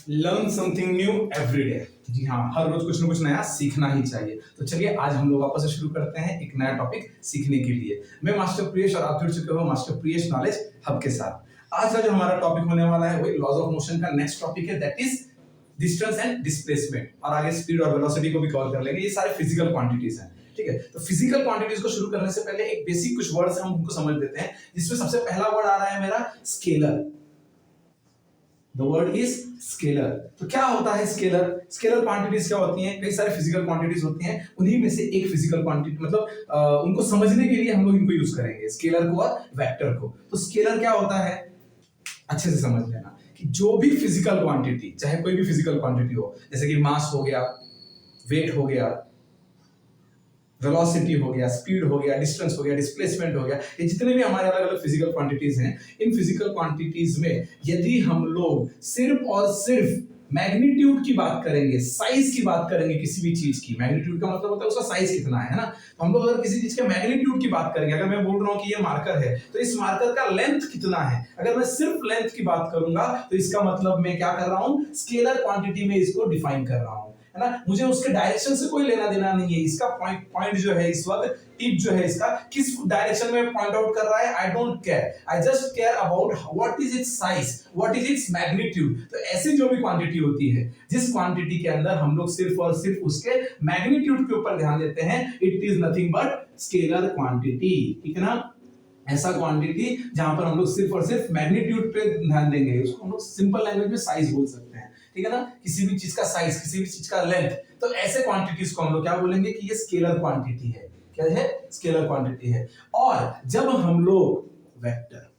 Learn something new every day. जी हाँ, हर रोज कुछ ना कुछ नया सीखना ही चाहिए। तो चलिए आज हम लोग वापस से शुरू करते हैं एक नया टॉपिक सीखने के लिए। मैं मास्टर प्रियेश और आप जुड़ चुके हो मास्टर प्रियेश नॉलेज हब के साथ। आज का जो हमारा टॉपिक होने वाला है वही लॉज ऑफ मोशन का नेक्स्ट टॉपिक है, that is distance and displacement. और आगे स्पीड और वेलोसिटी को भी कवर कर लेंगे। ये सारे फिजिकल क्वांटिटीज हैं, ठीक है। तो फिजिकल क्वांटिटीज को शुरू करने से पहले एक बेसिक कुछ वर्ड्स हम उनको समझ लेते हैं, जिसमें सबसे पहला वर्ड आ रहा है मेरा scalar. The word is scalar. तो क्या होता है स्केलर? स्केलर क्वांटिटीज क्या होती हैं? कई सारे फिजिकल क्वांटिटीज होती हैं, उन्हीं में से एक फिजिकल क्वांटिटी मतलब उनको समझने के लिए हम लोग इनको यूज करेंगे, स्केलर को और वेक्टर को। तो स्केलर क्या होता है अच्छे से समझ लेना कि जो भी फिजिकल क्वांटिटी, चाहे कोई भी फिजिकल क्वांटिटी हो, जैसे कि मास हो गया, वेट हो गया, वेलोसिटी हो गया, स्पीड हो गया, डिस्टेंस हो गया, डिस्प्लेसमेंट हो गया, ये जितने भी हमारे अलग अलग फिजिकल क्वांटिटीज हैं, इन फिजिकल क्वांटिटीज में यदि हम लोग सिर्फ और सिर्फ मैग्नीट्यूड की बात करेंगे, साइज की बात करेंगे किसी भी चीज की, मैग्नीट्यूड का मतलब होता है उसका साइज कितना है ना। तो हम लोग अगर किसी चीज के मैग्नीट्यूड की बात करेंगे, अगर मैं बोल रहा हूं कि ये मार्कर है तो इस मार्कर का लेंथ कितना है, अगर मैं सिर्फ लेंथ की बात करूंगा तो इसका मतलब मैं क्या कर रहा हूं, स्केलर क्वांटिटी में इसको डिफाइन कर रहा हूं, है ना। मुझे उसके डायरेक्शन से कोई लेना देना नहीं है। इसका पॉइंट जो है इस वक्त, टिप जो है इसका किस डायरेक्शन में पॉइंट आउट कर रहा है, I don't care, I just care about what is it's size, what is its magnitude. तो ऐसी जो भी क्वांटिटी होती है, जिस क्वांटिटी के अंदर हम लोग सिर्फ और सिर्फ उसके मैग्नीट्यूड के ऊपर ध्यान देते हैं, it is nothing but scalar quantity, ठीक है ना। ऐसा क्वांटिटी जहां पर हम लोग सिर्फ और सिर्फ मैग्नीट्यूड पे ध्यान देंगे, उसको हम लोग सिंपल लैंग्वेज में साइज बोल सकते हैं, ठीक है ना। किसी भी चीज का साइज, किसी भी चीज का लेंथ, तो ऐसे क्वांटिटीज को हम लोग क्या बोलेंगे कि ये स्केलर क्वांटिटी है। क्या है? स्केलर क्वांटिटी है। और जब हम लोग वेक्टर,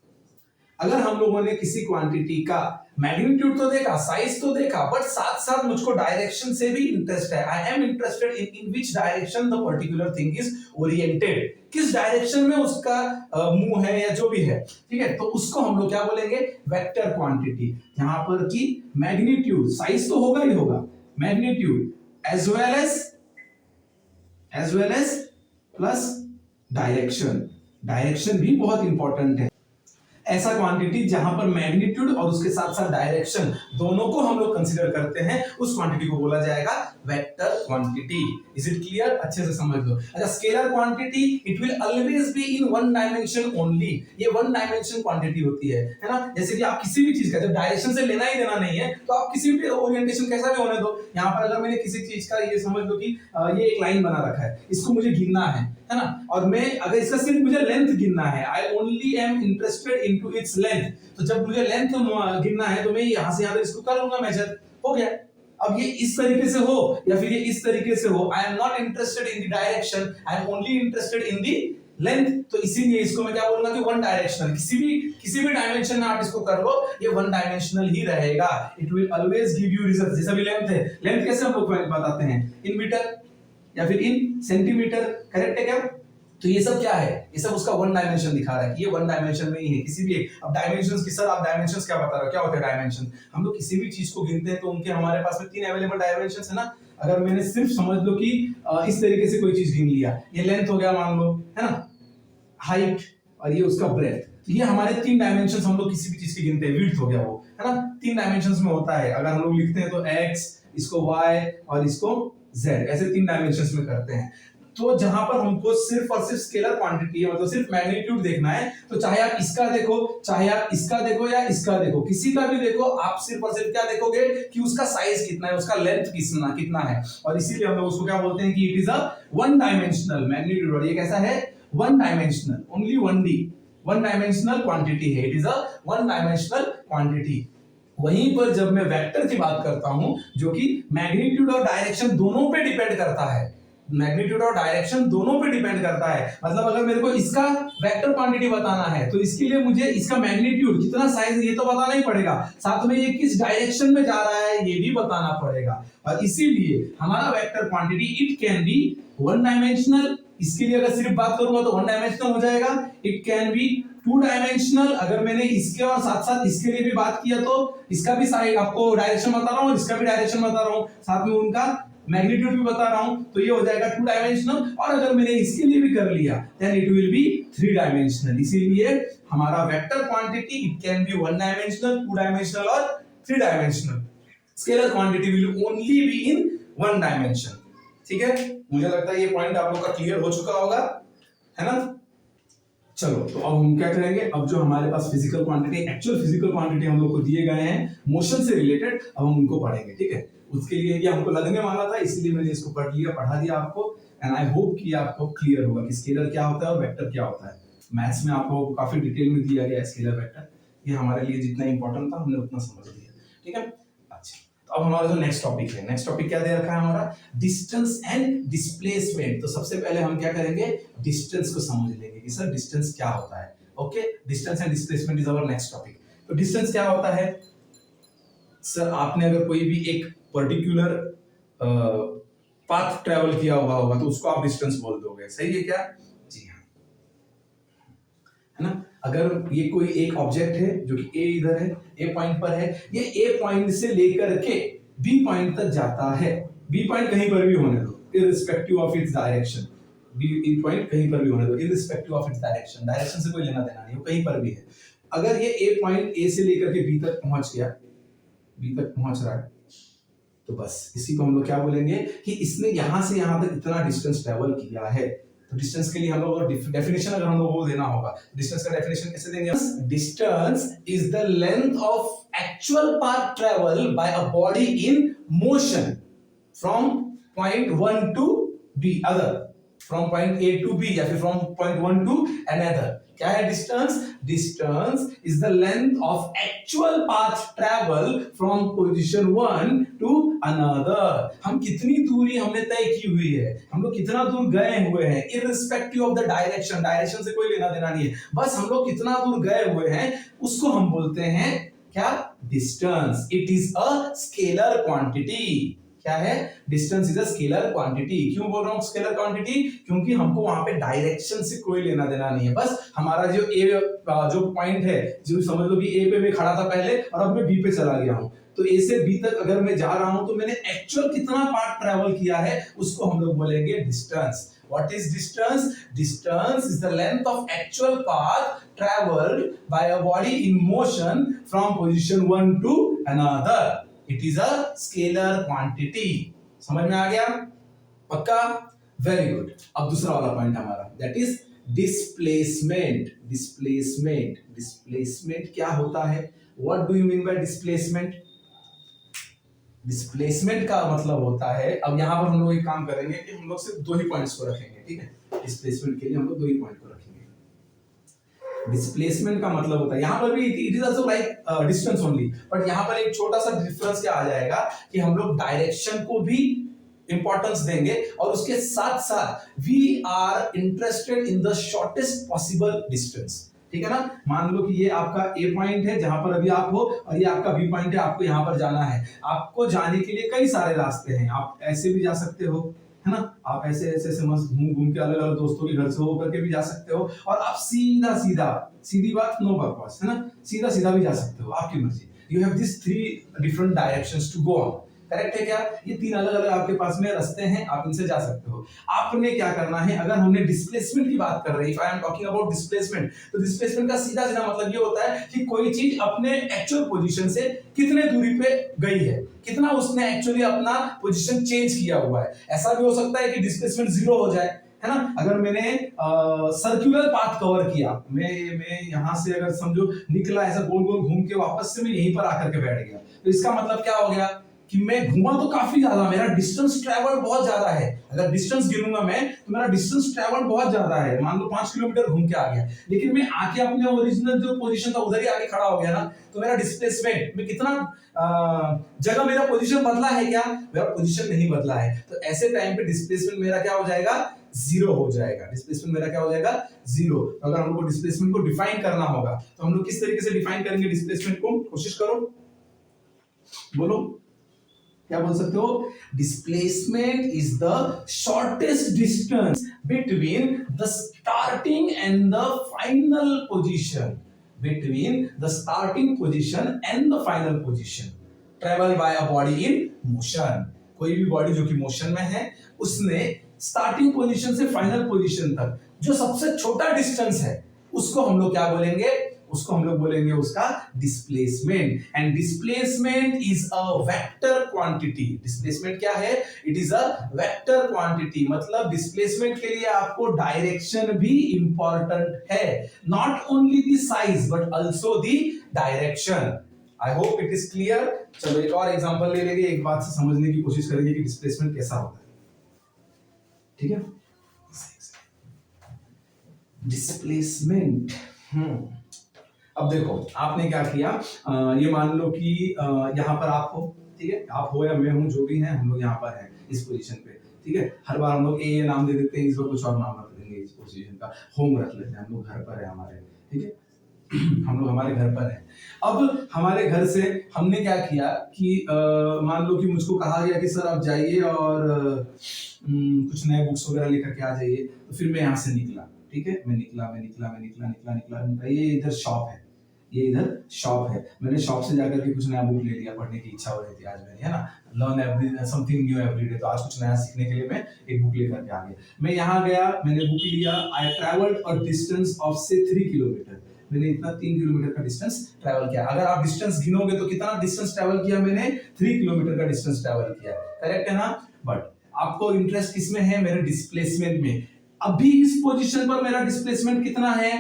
अगर हम लोगों ने किसी क्वांटिटी का मैग्नीट्यूड तो देखा, साइज तो देखा, बट साथ साथ मुझको डायरेक्शन से भी इंटरेस्ट है, I am interested in which direction the particular thing is oriented, किस डायरेक्शन में उसका मूव है या जो भी है, ठीक है। तो उसको हम लोग क्या बोलेंगे, वेक्टर क्वांटिटी। यहां पर की मैग्नीट्यूड, साइज तो होगा ही होगा, magnitude as well as plus direction, direction भी बहुत इंपॉर्टेंट है। ऐसा क्वांटिटी जहां पर मैग्नीट्यूड और उसके साथ साथ डायरेक्शन दोनों को हम लोग कंसीडर करते हैं, उस क्वांटिटी को बोला जाएगा vector quantity. Is it clear? अच्छे से समझ लो। अच्छा, scalar quantity it will always be in one dimension only. ये वन डायमेंशन क्वांटिटी होती है ना। जैसे कि आप किसी भी चीज का जब डायरेक्शन से लेना ही देना नहीं है, तो आप किसी भी ओरिएंटेशन कैसा भी होने दो। यहाँ पर अगर मैंने किसी चीज का ये समझ लो कि ये एक लाइन बना रखा है, इसको मुझे गिनना है ना। और मैं अगर इसका सिर्फ मुझे लेंथ गिनना है, I only am interested into its length, तो जब मुझे लेंथ गिनना है तो मैं यहां से यहां तक इसको कर लूंगा, मेजर हो गया। अब ये इस तरीके से हो या फिर ये इस तरीके से हो, I am not interested in the direction, I am only interested in the length. तो इसीलिए इसको मैं क्या बोलूंगा कि वन डायरेक्शनल। किसी भी डायमेंशन में आप इसको कर लो, ये वन डायमेंशनल ही रहेगा। It will always give you result. जैसा भी लेंथ है, लेंथ कैसे हम लोग बताते हैं, इन मीटर या फिर इन सेंटीमीटर, करेक्ट है क्या? तो ये सब क्या है, ये सब उसका वन डायमेंशन दिखा रहा है कि ये वन डायमेंशन में ही है। किसी भी एक, अब डायमेंशंस की सर आप डायमेंशंस क्या बता रहे हो, क्या होते हैं डायमेंशन? हम लोग किसी भी चीज को गिनते हैं तो उनके हमारे पास में 3 अवेलेबल डायमेंशंस है ना। अगर मैंने सिर्फ समझ लो कि इस तरीके से कोई चीज गिन लिया, ये लेंथ हो गया मान लो, है ना, हाइट, और ये उसका ब्रेथ, तो ये हमारे 3 डायमेंशंस हम लोग किसी भी चीज की गिनते हैं। विड्थ हो गया वो, है ना, 3 डायमेंशंस में होता है। अगर हम लोग लिखते हैं तो x, इसको y और इसको z, ऐसे 3 डायमेंशंस में करते हैं। तो जहां पर हमको सिर्फ और सिर्फ स्केलर क्वांटिटी है, मतलब सिर्फ मैग्नीट्यूड देखना है, तो चाहे आप इसका देखो, चाहे आप इसका देखो या इसका देखो, किसी का भी देखो, आप सिर्फ और सिर्फ क्या देखोगे कि उसका साइज कितना है, उसका लेंथ कितना है। और इसीलिए हम लोग उसको क्या बोलते हैं कि it is a one dimensional magnitude. और ये कैसा है, one dimensional, only 1D, one dimensional quantity है। It is a one dimensional quantity. वहीं पर जब मैं वेक्टर की बात करता हूं, जो कि मैग्नीट्यूड और डायरेक्शन दोनों पे डिपेंड करता है, मैग्नीट्यूड और डायरेक्शन दोनों पे डिपेंड करता है। मतलब अगर मेरे को इसका वेक्टर क्वांटिटी बताना है, तो इसके लिए मुझे इसका मैग्नीट्यूड कितना साइज ये तो बताना ही पड़ेगा, साथ में ये किस डायरेक्शन में जा रहा है ये भी बताना पड़ेगा। और इसीलिए हमारा vector quantity it can B one dimensional. इसके लिए अगर सिर्फ बात करूंगा तो वन डायमेंशनल हो जाएगा। इट कैन बी 2 डायमेंशनल, अगर मैंने इसके और साथ साथ इसके लिए भी बात किया तो इसका भी साइड आपको डायरेक्शन बता रहा हूं, इसका भी डायरेक्शन बता रहा हूं, साथ में उनका मैग्नीट्यूड भी बता रहा हूं, तो ये हो जाएगा 2 डायमेंशनल। और अगर मैंने इसके लिए भी कर लिया then it will be 3 dimensional. इसीलिए हमारा vector quantity it can be 1 dimensional, 2 dimensional और 3 dimensional. Scalar quantity will only be in one dimension. ठीक है, मुझे लगता है ये पॉइंट आप लोग का क्लियर हो चुका होगा, है ना। चलो तो अब हम क्या करेंगे, अब जो हमारे पास physical quantity, actual physical quantity हम लोग को दिए गए हैं मोशन से रिलेटेड, अब हम उनको पढ़ेंगे। ठीक है, उसके लिए ये हमको लगने वाला था, इसलिए मैंने इसको पढ़ा दिया आपको। एंड आई होप कि आपको क्लियर होगा कि स्केलर क्या होता है और वेक्टर क्या होता है। मैथ्स में आपको काफी डिटेल में दिया गया है स्केलर वेक्टर, ये हमारे लिए जितना इंपॉर्टेंट था हमने उतना समझ लिया। ठीक है, अच्छा तो अब हमारा जो नेक्स्ट टॉपिक है, नेक्स्ट टॉपिक क्या दे रखा है हमारा, डिस्टेंस एंड डिस्प्लेसमेंट। तो सबसे पहले हम क्या करेंगे, डिस्टेंस को समझ लेंगे कि सर डिस्टेंस क्या होता है। Okay, distance and displacement is our next topic. तो डिस्टेंस क्या होता है सर, आपने अगर कोई भी एक पर्टिकुलर पाथ ट्रेवल किया हुआ होगा तो उसको आप डिस्टेंस बोल दोगे, सही है क्या? जी हाँ, है ना। अगर ये कोई एक ऑब्जेक्ट है जो कि ए इधर है, ए पॉइंट पर है, ये ए पॉइंट से लेकर के बी पॉइंट तक जाता है, बी पॉइंट कहीं पर भी होने दो irrespective of its direction, B point कहीं पर भी होने दो irrespective of its direction, direction से कोई लेना देना नहीं, वो कहीं पर भी है। अगर ये ए पॉइंट ए से लेकर के बी तक पहुंच गया, बी तक पहुंच रहा है, तो बस इसी को हम लोग क्या बोलेंगे कि इसने यहां से यहां तक इतना डिस्टेंस ट्रेवल किया है। तो डिस्टेंस के लिए हम लोग डेफिनेशन अगर हम लोग को देना होगा, डिस्टेंस का डेफिनेशन कैसे देंगे? Distance is the length of actual path travel by a body in motion from point 1 to B, other from point A to B या फिर फ्रॉम पॉइंट 1 टू अनदर। क्या है distance? Distance is the length of actual path travel from position 1 to another. हम कितनी दूरी हमने तय की हुई है, हम लोग कितना दूर गए हुए हैं, irrespective of the direction, direction से कोई लेना देना नहीं है, बस हम लोग कितना दूर गए हुए हैं उसको हम बोलते हैं क्या? Distance. It is a scalar quantity. क्या है? Distance is a scalar quantity. क्यों बोल रहा हूं स्केलर क्वांटिटी? क्योंकि हमको वहां पे डायरेक्शन से कोई लेना देना नहीं है, बस हमारा जो ए जो पॉइंट है, जो समझ लो कि ए पे मैं खड़ा था पहले और अब मैं बी पे चला गया हूं, तो ए से बी तक अगर मैं जा रहा हूं तो मैंने एक्चुअल कितना पार्ट ट्रेवल किया है उसको हम लोग बोलेंगे distance. What is distance? Distance is the length of actual path traveled by a body in motion from position 1 to another. It is a scalar quantity. समझ में आ गया? पक्का? Very good. अब दूसरा वाला पॉइंट हमारा, that is displacement. Displacement. Displacement क्या होता है? What do you mean by displacement? Displacement का मतलब होता है, अब यहाँ पर हम लोग एक काम करेंगे कि हम लोग सिर्फ दो ही पॉइंट्स को रखेंगे। ठीक है, डिस्प्लेसमेंट के लिए हम लोग दो ही पॉइंट को रखेंगे। डिस्प्लेसमेंट का मतलब होता है, यहाँ पर भी it is also like distance only, but यहाँ पर एक छोटा सा डिफरेंस क्या आ जाएगा कि हम लोग डायरेक्शन को भी इंपॉर्टेंस देंगे और उसके साथ साथ we are interested in the shortest possible distance. ठीक है ना, मान लो कि ये आपका ए पॉइंट है जहां पर अभी आप हो और ये आपका बी पॉइंट है, आपको यहां पर जाना है। आपको जाने के लिए कई सारे रास्ते हैं, आप ऐसे भी जा सकते हो, है ना, आप ऐसे ऐसे ऐसे मस्त घूम घूम के अलग अलग दोस्तों के घर से होकर के भी जा सकते हो, और आप सीधा सीधा, सीधी बात नो बकवास, है ना, सीधा सीधा भी जा सकते हो, आपकी मर्जी। You have this 3 different directions to go on. Correct है क्या? ये 3 अलग अलग आपके पास में रास्ते हैं, आप इनसे जा सकते हो। आपने क्या करना है, अगर हमने डिस्प्लेसमेंट की बात कर रहे हैं, if I am talking about displacement, तो डिस्प्लेसमेंट का सीधा सीधा मतलब ये होता है कि कोई चीज अपने एक्चुअल पोजीशन से कितने दूरी पे गई है, कितना उसने एक्चुअली अपना पोजीशन चेंज किया हुआ है। ऐसा भी हो सकता है कि डिस्प्लेसमेंट 0 हो जाए, है ना। अगर मैंने सर्कुलर पाथ कवर किया, मैं यहां से अगर समझो निकला ऐसा गोल गोल घूम के, वापस से मैं यहीं पर आकर के बैठ गया, तो इसका मतलब क्या हो गया कि मैं घूमा तो काफी ज्यादा, मेरा डिस्टेंस ट्रैवल बहुत ज्यादा है। अगर डिस्टेंस गिनूंगा मैं तो मेरा डिस्टेंस ट्रैवल बहुत ज्यादा है, मान लो 5 किलोमीटर घूम के आ गया, लेकिन मैं आके अपने ओरिजिनल जो पोजीशन था उधर ही आके खड़ा हो गया ना, तो मेरा डिस्प्लेसमेंट में कितना जगह मेरा पोजीशन बदला है क्या? मेरा पोजीशन नहीं बदला है। तो ऐसे टाइम पे डिस्प्लेसमेंट मेरा क्या हो जाएगा? 0 हो जाएगा। डिस्प्लेसमेंट मेरा क्या हो जाएगा? 0। तो अगर हम लोग को डिस्प्लेसमेंट को डिफाइन करना होगा तो हम लोग किस तरीके से डिफाइन करेंगे डिस्प्लेसमेंट को? कोशिश करो, बोलो क्या बोल सकते हो? Displacement is the shortest distance between the starting and the final position, between the starting position and the final position travel by a body in motion. कोई भी बॉडी जो कि मोशन में है, उसने स्टार्टिंग पोजीशन से फाइनल पोजीशन तक जो सबसे छोटा डिस्टेंस है उसको हम लोग क्या बोलेंगे? उसको हम लोग बोलेंगे उसका displacement. And displacement is a vector quantity. Displacement क्या है? It is a vector quantity. मतलब डिस्प्लेसमेंट के लिए आपको डायरेक्शन भी इंपॉर्टेंट है, not only the size but also the direction. I hope it is clear. चलो एक और एग्जांपल ले लेंगे, एक बात से समझने की कोशिश करेंगे कि डिस्प्लेसमेंट कैसा होता है। ठीक है, डिस्प्लेसमेंट। अब देखो आपने क्या किया, ये मान लो कि यहाँ पर आप हो, ठीक है, आप हो या मैं हूं, जो भी है हम लोग यहाँ पर हैं इस पोजीशन पे, ठीक है। हर बार हम लोग ए नाम दे देते हैं, इस बार कुछ और नाम रख देंगे इस पोजीशन का, होम रख लेते हैं, हम लोग घर पर है हमारे, ठीक है। हम लोग हमारे घर पर हैं। अब हमारे घर से हमने क्या किया कि मान लो कि मुझको कहा गया कि सर आप जाइए और कुछ नए बुक्स वगैरह लेकर के आ जाइए। तो फिर मैं यहाँ से निकला, ठीक है, मैं निकला, ये इधर शॉप है, ये इधर शॉप है। मैंने शॉप से जाकर के कुछ नया बुक ले लिया, पढ़ने की इच्छा हो रही थी आज मेरी, है ना, learn every something new every day. तो आज कुछ नया सीखने के लिए मैं एक बुक लेकर के आ गया। मैं यहाँ गया, मैंने बुक लिया, I travelled a distance of से 3 किलोमीटर। मैंने इतना 3 किलोमीटर का डिस्टेंस ट्रैवल किया। अगर आप डिस्टेंस गिनोगे तो कितना डिस्टेंस ट्रैवल किया मैंने? 3 किलोमीटर का डिस्टेंस ट्रैवल किया, करेक्ट है ना। बट आपको इंटरेस्ट किसमें है? मेरे डिस्प्लेसमेंट में। अभी इस पोजीशन पर मेरा डिस्प्लेसमेंट कितना है?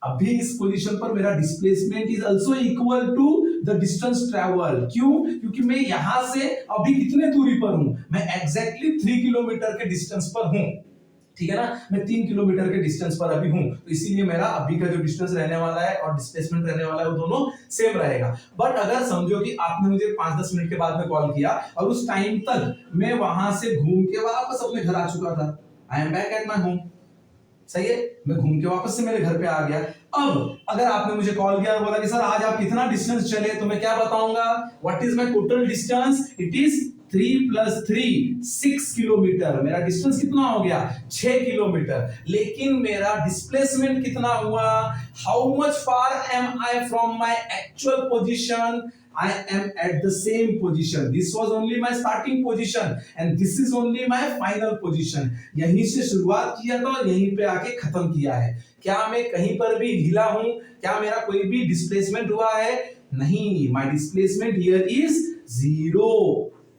अभी इस पोजीशन पर मेरा displacement is also equal to the distance travel. क्यों? क्योंकि मैं यहां से अभी कितने दूरी पर हूं? मैं एग्जैक्टली 3 किलोमीटर के डिस्टेंस पर हूं, ठीक है ना। मैं 3 किलोमीटर के डिस्टेंस पर अभी हूं, तो इसीलिए मेरा अभी का जो डिस्टेंस रहने वाला है और डिस्प्लेसमेंट रहने वाला है वो दोनों सेम रहेगा। बट अगर समझो कि आपने मुझे 5-10 मिनट के बाद में कॉल किया और उस टाइम तक मैं वहां से घूम के वापस अपने घर आ चुका था, I am back at my home, सही है, मैं घूम के वापस से मेरे घर पे आ गया। अब अगर आपने मुझे कॉल किया और बोला कि सर आज आप कितना डिस्टेंस चले, तो मैं क्या बताऊंगा? What is my total distance? It is 3 + 3 6 kilometre. मेरा डिस्टेंस कितना हो गया? 6 किलोमीटर। लेकिन मेरा डिस्प्लेसमेंट कितना हुआ? How much far am I from my actual position? I am at the same position. This was only my starting position and this is only my final position. यहीं से शुरुआत किया था और यहीं पे आके खत्म किया है। क्या मैं कहीं पर भी हिला हूं? क्या मेरा कोई भी डिस्प्लेसमेंट हुआ है? नहीं, my displacement here is 0.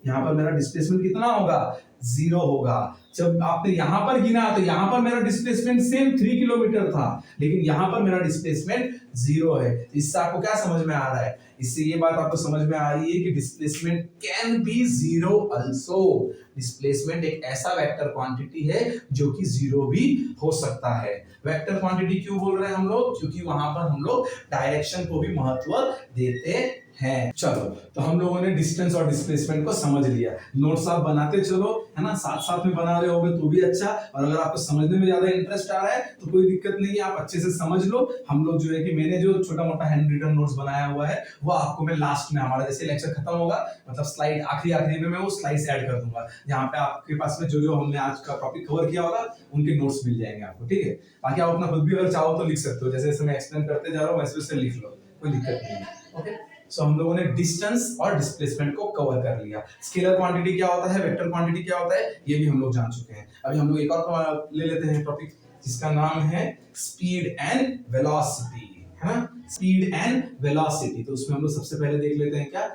यहाँ पर मेरा डिस्प्लेसमेंट कितना होगा? 0 होगा। जब आपने यहां पर गिना तो यहां पर मेरा डिस्प्लेसमेंट सेम 3 किलोमीटर था, लेकिन यहां पर मेरा डिस्प्लेसमेंट 0 है। इससे आपको क्या समझ में आ रहा है? इससे ये बात आपको समझ में आ रही है कि displacement can be 0 also. Displacement एक ऐसा वेक्टर क्वांटिटी है जो कि 0 भी हो सकता है। वेक्टर क्वांटिटी क्यों बोल रहे हैं हम लोग? क्योंकि वहां पर हम लोग डायरेक्शन को भी महत्व देते हैं। चलो, तो हम लोगों ने डिस्टेंस और डिस्प्लेसमेंट को समझ लिया। नोट्स आप बनाते चलो, है ना, साथ साथ में बना रहे होगे तो भी अच्छा। और अगर आपको समझने में ज्यादा इंटरेस्ट आ रहा है तो कोई दिक्कत नहीं है, आप अच्छे से समझ लो। हम लोग जो है कि मैंने जो छोटा मोटा हैंड रिटन नोट्स बनाया हुआ है वो आपको मैं लास्ट में, हमारा जैसे लेक्चर खत्म होगा, मतलब स्लाइड आखिरी में मैं वो स्लाइड्स ऐड कर दूंगा, जहां पे आपके पास में जो जो हमने आज का टॉपिक कवर किया होगा उनके नोट्स मिल जाएंगे आपको, ठीक है। बाकी आप अपना खुद भी अगर चाहो तो लिख सकते हो, जैसे जैसे मैं एक्सप्लेन करते जा रहा हूँ वैसे वैसे लिख लो, कोई दिक्कत नहीं है, ओके। सो हम लोगों ने डिस्टेंस और डिस्प्लेसमेंट को कवर कर लिया। स्केलर क्वांटिटी क्या होता है, वेक्टर क्वांटिटी क्या होता है, ये भी हम लोग जान चुके हैं। अभी हम लोग एक और ले लेते हैं टॉपिक जिसका नाम है स्पीड एंड वेलोसिटी, है ना, स्पीड एंड वेलोसिटी। तो उसमें हम लोग सबसे पहले देख लेते हैं क्या,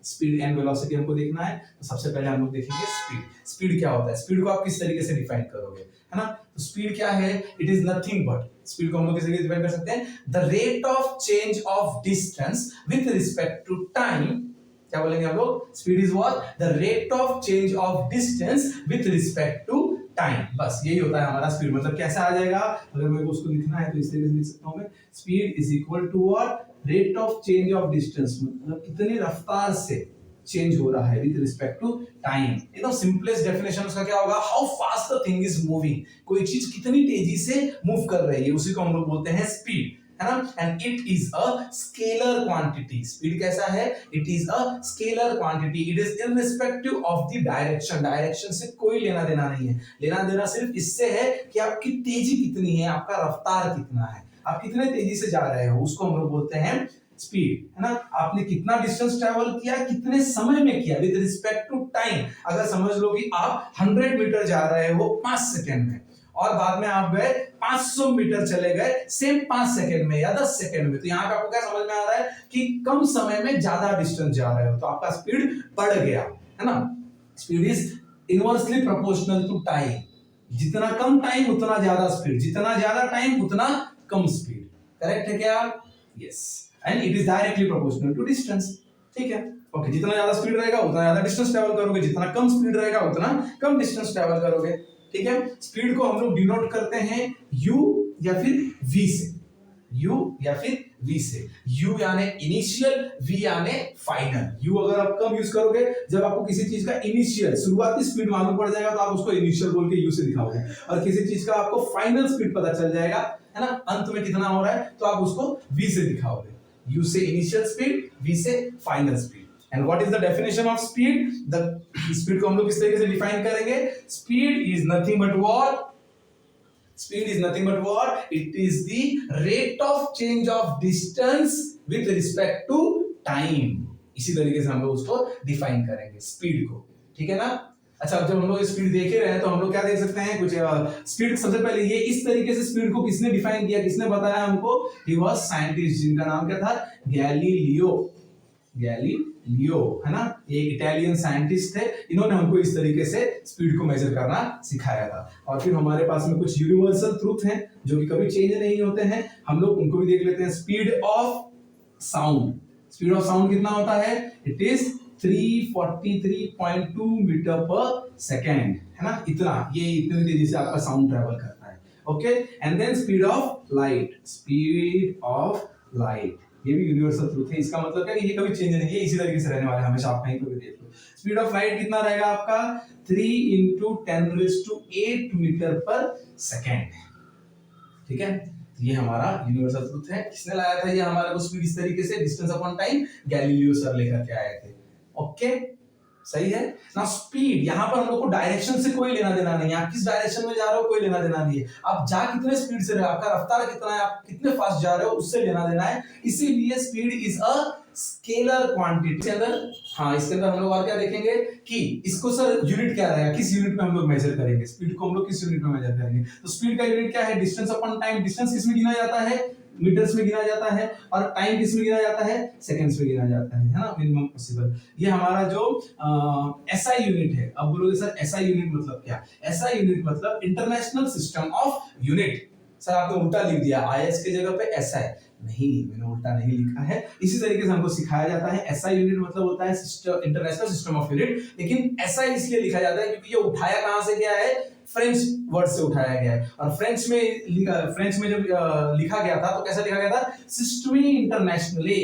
स्पीड एंड वेलोसिटी हमको देखना है। तो सबसे पहले हम लोग देखेंगे स्पीड क्या होता है। स्पीड को आप किस तरीके से डिफाइन करोगे, है ना। तो स्पीड क्या है? It is nothing but, speed को हम लोग किस तरीके से डिफाइन कर सकते हैं? The rate of change of distance with respect to time. क्या बोलेंगे हम लोग? Speed is what? The rate of change of distance with respect to time. बस यही होता है हमारा स्पीड। मतलब कैसे आ जाएगा, अगर मेरे को उसको लिखना है तो इस तरीके से लिख सकता हूं मैं, speed is equal to what? Rate of change of distance, मतलब कितनी रफ्तार से चेंज हो रहा है विद रिस्पेक्ट टू टाइम। एकदम सिंपलेस्ट डेफिनेशन उसका क्या होगा? How fast the thing is moving. कोई चीज कितनी तेजी से मूव कर रही है, उसी को हम लोग बोलते हैं स्पीड, है ना। And it is a scalar quantity. Speed कैसा है? It is a scalar quantity. It is irrespective of the direction. Direction से कोई लेना देना नहीं है, लेना देना सिर्फ इससे है कि आपकी तेजी कितनी है, आपका रफ्तार कितना है, आप कितने तेजी से जा रहे हो, उसको हम लोग बोलते हैं स्पीड, है ना। आपने कितना डिस्टेंस ट्रैवल किया, कितने समय में किया विद रिस्पेक्ट टू टाइम। अगर समझ लो कि आप 100 मीटर जा रहे हो 5 सेकंड में और बाद में आप गए 500 मीटर चले गए सेम 5 सेकंड में या 10 सेकंड में, तो यहाँ पे आपको क्या समझ में आ रहा है कि कम समय में ज्यादा डिस्टेंस जा रहे हो तो आपका स्पीड बढ़ गया, है ना। Speed is inversely proportional to time, जितना कम टाइम उतना ज्यादा स्पीड, जितना ज्यादा टाइम उतना कम स्पीड, करेक्ट है क्या? Yes, and it is directly proportional to distance, ठीक है। ओके, जितना ज्यादा स्पीड रहेगा उतना ज्यादा डिस्टेंस ट्रैवल करोगे, जितना कम स्पीड रहेगा उतना कम डिस्टेंस ट्रैवल करोगे, ठीक है। स्पीड को हम लोग डिनोट करते हैं u या फिर v से, u या फिर v से। u यानी इनिशियल, v यानी फाइनल। u अगर आप कब यूज करोगे, जब आपको किसी चीज का इनिशियल शुरुआती स्पीड मालूम पड़ जाएगा तो आप उसको इनिशियल बोल के u से दिखाओगे, और किसी चीज का आपको फाइनल स्पीड पता चल जाएगा, है ना, अंत में कितना हो रहा है, तो आप उसको v से दिखाओगे। u से इनिशियल स्पीड, v से final speed. And what is the definition of speed? The speed को हम लोग किस तरीके से डिफाइन करेंगे? Speed is nothing but what? Speed is nothing but what? It is the rate of change of distance with respect to time. इसी तरीके से हम लोग उसको डिफाइन करेंगे स्पीड को, ठीक है ना। अच्छा, अब जब हम लोग स्पीड देख ही रहे हैं तो हम लोग क्या देख सकते हैं, कुछ स्पीड सबसे पहले ये इस तरीके से स्पीड को किसने डिफाइन किया, किसने बताया हमको? He was scientist, जिनका नाम क्या था? गैलीलियो, गैलीलियो, है ना, ये इटालियन साइंटिस्ट थे। इन्होंने हमको इस तरीके से स्पीड को मेजर करना सिखाया था। और फिर हमारे पास में कुछ यूनिवर्सल ट्रूथ हैं जो कि कभी चेंज नहीं होते हैं, हम लोग उनको भी देख लेते हैं। Speed of sound, speed of sound कितना होता है? It is 343.2 metre per second, है ना, इतना, ये इतनी तेजी से आपका साउंड ट्रेवल करता है। Okay, and then speed of light, speed of light, ये भी यूनिवर्सल ट्रूथ है। इसका मतलब क्या, ये कभी चेंज नहीं है, इसी तरीके से रहने वाला है हमेशा, आप कहीं पर भी देख लो। स्पीड ऑफ लाइट कितना रहेगा आपका? 3 × 10⁸ मीटर पर सेकेंड, ठीक है। ये हमारा यूनिवर्सल ट्रूथ है। किसने लाया था ये हमारे को स्पीड इस तरीके से, distance upon time? Galileo sir लेकर के आए थे। ओके, सही है ना। स्पीड यहाँ पर हम लोग को डायरेक्शन से कोई लेना देना नहीं है, आप किस डायरेक्शन में जा रहे हो कोई लेना देना नहीं है, आप जा कितने स्पीड से रहे हो, आपका रफ्तार कितना है, आप कितने फास्ट जा रहे हो, उससे लेना देना है। इसीलिए speed is a scalar quantity. इसके अंदर, हाँ, इसके अंदर हम लोग और क्या देखेंगे कि इसको सर यूनिट क्या रहेगा, किस यूनिट में हम लोग मेजर करेंगे स्पीड को, हम लोग किस यूनिट में मेजर करेंगे। तो स्पीड का यूनिट क्या है? Distance upon time. डिस्टेंस किस में गिना जाता है? मीटर्स में गिना जाता है, और टाइम किस में गिना जाता है? सेकंड्स में गिना जाता है ना, मिनिमम पॉसिबल। ये हमारा जो एसआई यूनिट है। अब बोलोगे सर एसआई यूनिट मतलब क्या? एसआई यूनिट मतलब international system of unit. Sir आपने उल्टा लिख दिया, आईएस की जगह पे एसआई। नहीं, मैंने उल्टा नहीं लिखा है, इसी तरीके से हमको सिखाया जाता है। एसआई यूनिट मतलब होता है system, international system of unit. लेकिन एसआई इसलिए लिखा जाता है क्योंकि ये उठाया कहां से गया है? फ्रेंच वर्ड से उठाया गया है। और फ्रेंच में जब लिखा गया था तो कैसा लिखा गया था? सिस्टमी इंटरनेशनली,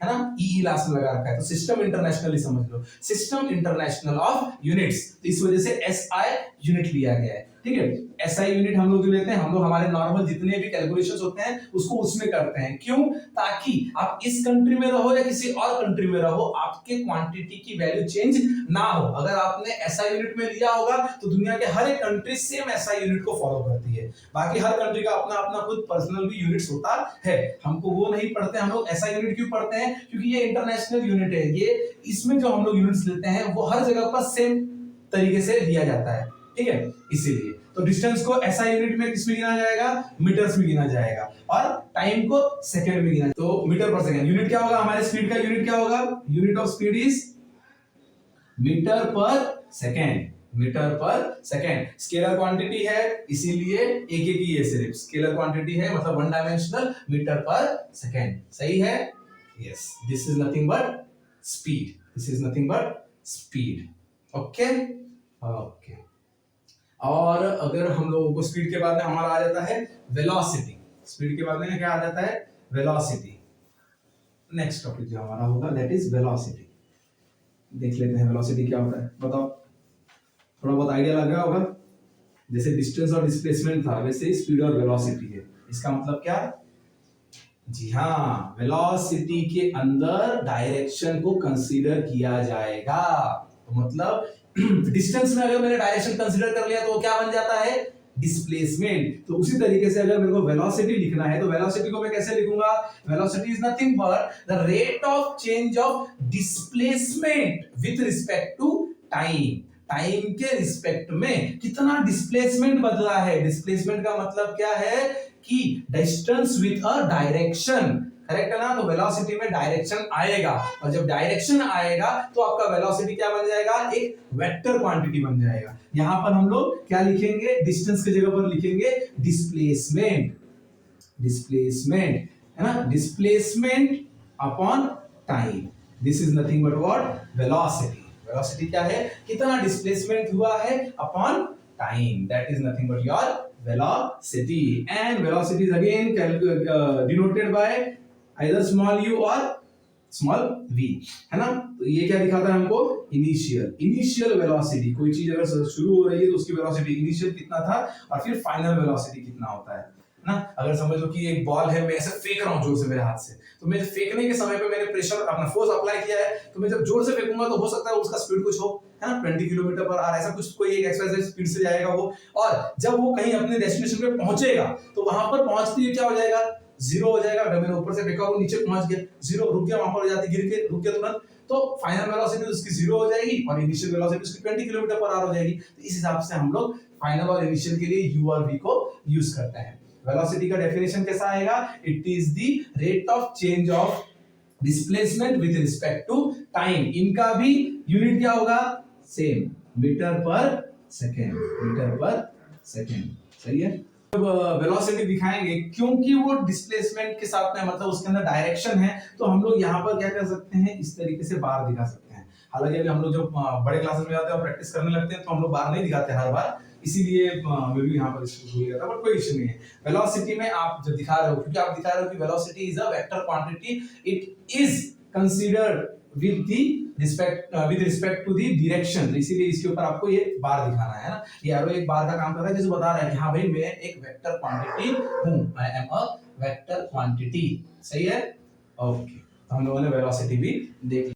है ना, ई लास्ट में लगा रखा है, तो सिस्टम इंटरनेशनली समझ लो, सिस्टम इंटरनेशनल ऑफ यूनिट्स। तो इस वजह से एसआई यूनिट लिया गया है, ठीक है। एसआई यूनिट हम लोग जो लेते हैं, हम लोग हमारे नॉर्मल जितने भी कैलकुलेशंस होते हैं उसको उसमें करते हैं। क्यों? ताकि आप इस कंट्री में रहो या किसी और कंट्री में रहो, आपके क्वांटिटी की वैल्यू चेंज ना हो। अगर आपने एसआई यूनिट में लिया होगा तो दुनिया के हर एक कंट्री सेम एसआई यूनिट को फॉलो करती है। बाकी हर कंट्री का अपना अपना खुद पर्सनल भी यूनिट्स होता है, हमको वो नहीं पढ़ते। हम लोग एसआई यूनिट क्यों पढ़ते हैं? क्योंकि ये इंटरनेशनल यूनिट है। ये इसमें जो हम लोग यूनिट्स लेते हैं वो हर जगह पर सेम तरीके से लिया जाता है, ठीक है, इसीलिए। तो डिस्टेंस को एसआई यूनिट में किस में गिना जाएगा? मीटर्स में गिना जाएगा, और टाइम को सेकंड में गिना। तो मीटर पर सेकंड। यूनिट क्या होगा हमारे स्पीड का? यूनिट क्या होगा? Unit of speed is metre per second, metre per second. Scalar quantity है इसीलिए एक एक ही है, सिर्फ स्केलर क्वांटिटी है मतलब one dimensional, metre per second. सही है? Yes, this is nothing but speed, this is nothing but speed. Okay okay. और अगर हम लोगों को स्पीड के बाद में हमारा आ जाता है वेलोसिटी। स्पीड के बाद में क्या आ जाता है? वेलोसिटी। नेक्स्ट टॉपिक जो हमारा होगा दैट इज वेलोसिटी। देख लेते हैं वेलोसिटी क्या होता है, बताओ। थोड़ा बहुत आइडिया लग रहा होगा। जैसे डिस्टेंस और डिस्प्लेसमेंट था, वैसे ही स्पीड और वेलोसिटी है। इसका मतलब क्या? जी हाँ, वेलोसिटी के अंदर डायरेक्शन को कंसीडर किया जाएगा। तो मतलब डिस्टेंस में अगर मैंने डायरेक्शन कंसीडर कर लिया तो क्या बन जाता है? डिस्प्लेसमेंट। तो उसी तरीके से अगर मेरे को वेलोसिटी लिखना है तो वेलोसिटी को मैं कैसे लिखूंगा? Velocity is nothing but the rate of change of displacement with respect to time. Time के रिस्पेक्ट में कितना डिस्प्लेसमेंट बदला है। डिस्प्लेसमेंट का मतलब क्या है कि distance with a direction, correct है ना। तो वेलोसिटी में डायरेक्शन आएगा, और जब डायरेक्शन आएगा तो आपका वेलोसिटी क्या बन जाएगा, एक वेक्टर क्वांटिटी बन जाएगा। यहां पर हम लोग क्या लिखेंगे, डिस्टेंस की जगह पर लिखेंगे डिस्प्लेसमेंट। डिस्प्लेसमेंट है ना, displacement upon time, this is nothing but what, velocity. Velocity क्या है, कितना डिस्प्लेसमेंट हुआ है upon time, that is nothing but your velocity, and velocity is again denoted by either small u और स्मॉल v, है ना। तो ये क्या दिखाता है हमको, इनिशियल वेलोसिटी। कोई चीज अगर शुरू हो रही है तो उसकी वेलोसिटी इनिशियल कितना था और फिर फाइनल वेलोसिटी कितना होता है ना। अगर समझ लो कि एक बॉल है, मैं ऐसे फेंक रहा हूं जोर से मेरे हाथ से, तो मैं फेंकने के समय पे मैंने प्रेशर अपना फोर्स अप्लाई किया है, तो मैं जब जोर से फेंकूंगा तो हो सकता है उसका स्पीड कुछ हो, है ना, 20 किलोमीटर पर आवर, ऐसा कुछ कोई एक एक्सप्रेस स्पीड से जाएगा वो, और जब वो कहीं अपने डेस्टिनेशन पे पहुंचेगा तो वहां पर पहुंचते ही क्या हो जाएगा, जीरो हो जाएगा। अगर मैंने ऊपर से फेंका वो नीचे पहुंच गया, जीरो, रुक गया, वहां पर हो जाती, गिर के रुक गया तुरंत, तो फाइनल वेलोसिटी उसकी जीरो हो जाएगी और इनिशियल वेलोसिटी उसकी 20 किलोमीटर पर आवर हो जाएगी। तो इस हिसाब से हम लोग फाइनल और इनिशियल के लिए u और v को यूज करते हैं। वेलोसिटी का डेफिनेशन कैसा आएगा, it is the rate of change of displacement with respect to time. इनका भी यूनिट क्या होगा, same, metre per second, metre per second, सही है। वेलोसिटी दिखाएंगे क्योंकि वो डिस्प्लेसमेंट के साथ में, मतलब उसके अंदर डायरेक्शन है, तो हम लोग यहाँ पर क्या कर सकते हैं, इस तरीके से बार दिखा सकते हैं। हालांकि अभी हम लोग जब बड़े क्लासेस में जाते हैं और प्रैक्टिस करने लगते हैं तो हम लोग बार नहीं दिखाते हर बार, इसीलिए मैं भी यहाँ पर इसको भूल गया था, बट कोई इश्यू नहीं है। वेलोसिटी में आप जब दिखा रहे हो, क्योंकि आप दिखा रहे हो कि velocity is a vector quantity, it is considered with respect to the direction, तो इसीलिए इसके ऊपर आपको ये बार दिखाना है ना। ये एरो एक बार का काम कर रहा है, जैसे बता रहा है कि हाँ भाई मैं एक वेक्टर क्वांटिटी हूँ, I am a vector quantity, सही है। ओके, तो हम लोगों ने वेलोसिटी भी देख